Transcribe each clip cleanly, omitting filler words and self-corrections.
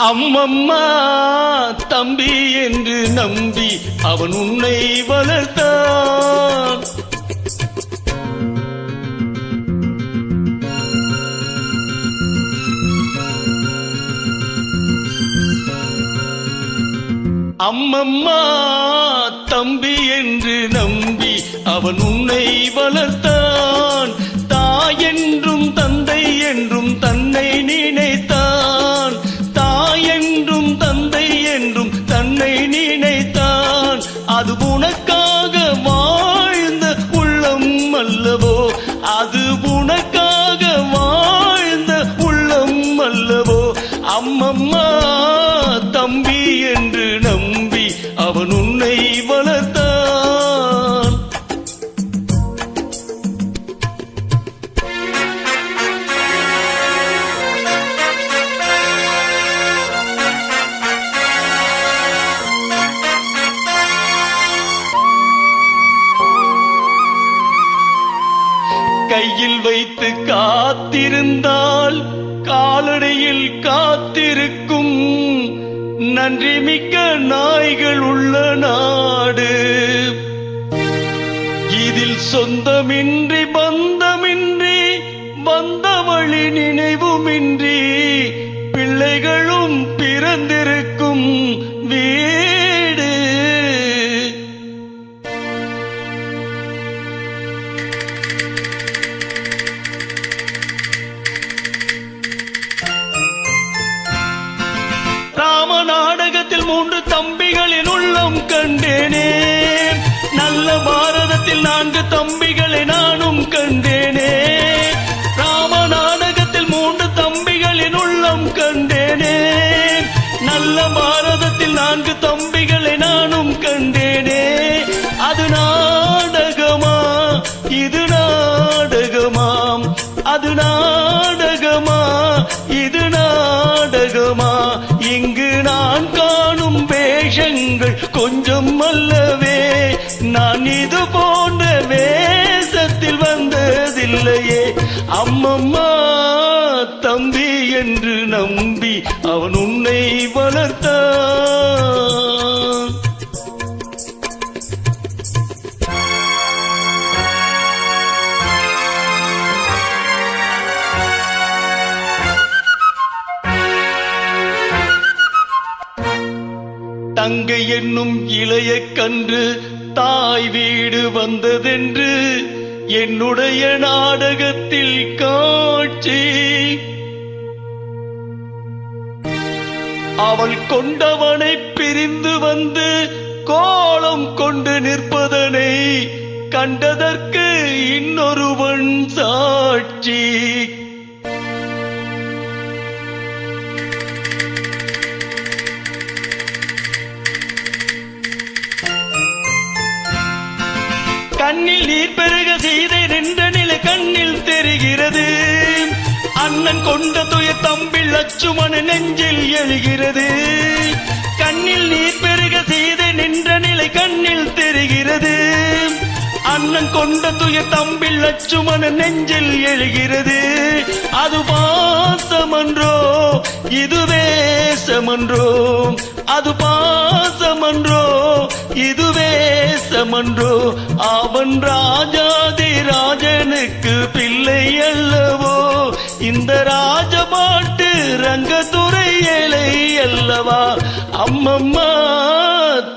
அம்மம்மா தம்பி என்று நம்பி அவன் உன்னை வளர்த்தான். அம்மம்மா தம்பி என்று நம்பி அவன் உன்னை வளர்த்தான். தாய் என்றும் தந்தை என்றும் தன்னை நினைத்தான். தாய் என்றும் தந்தை என்றும் தன்னை நினைத்தான். அது உனக்காக வாழ்ந்த உள்ளம் அல்லவோ, அது உனக்காக வாழ்ந்த உள்ளம் அல்லவோ. அம்மம்மா தம்பி என்று நம்பி அவன் உன்னை வளர்த்தான். கையில் வைத்து காத்திருந்தால் காலடியில் காத்திருக்கும் நன்றி மிக்க நாய்கள் உள்ள நாடு. இதில் சொந்தமின்றி பந்தமின்றி வந்தவழி நினைவுமின்றி பிள்ளைகளும் பிறந்திருக்கும் வீடு. நாடகத்தில் 3 தம்பிகளின் உள்ளம் கண்டேனே. நல்ல பாரதத்தில் 4 தம்பிகளை நானும் கண்டேனே. ராம நாடகத்தில் 3 தம்பிகளின் உள்ளம் கண்டேனே. நல்ல பாரதத்தில் 4 தம்பிகளை நானும் கண்டேனே. அது நாடகமா இது நாடகமாம், அது நாடகமா இது நாடகமா. இங்கு நான் காணும் வேஷங்கள் கொஞ்சம் அல்லவே. நான் இது போன்ற வேஷத்தில் வந்ததில்லையே. அம்மம்மா தம்பி என்று நம்பி அவன் உன்னை வளர்த்தான். தங்கை என்னும் இளைய கன்று தாய் வீடு வந்ததென்று என்னுடைய நாடகத்தில் காட்சி. அவள் கொண்டவனை பிரிந்து வந்து கோலம் கொண்டு நிற்பதனை கண்டதற்கு இன்னொருவன் சாட்சி. கண்ணில் நீர் பெருக சீதை நின்ற நிலை கண்ணில் தெரிகிறது. அண்ணன் கொண்ட துயர் தம்பி லட்சுமண நெஞ்சில் எழுகிறது. கண்ணில் நீர் பெருக சீதை நின்ற நிலை கண்ணில் தெரிகிறது. அண்ணன் கொண்ட துயர் தம்பி லட்சுமண நெஞ்சில் எழுகிறது. அது பாசமன்றோ இது வேஷமன்றோ, அது பாசமன்றோ இது வேஷமன்றோ. அவன் ராஜாதி ராஜனுக்கு பிள்ளை அல்லவோ. இந்த ராஜபாட்டு ரங்கத்துறை ஏழை அல்லவா. அம்மம்மா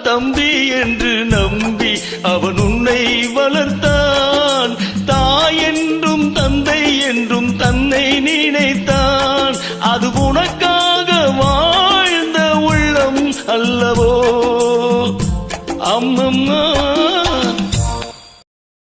தம்பி என்று நம்பி அவன் உன்னை வளர்த்தான். தாய் என்றும் தந்தை என்றும் தன்னை நினைத்தான்.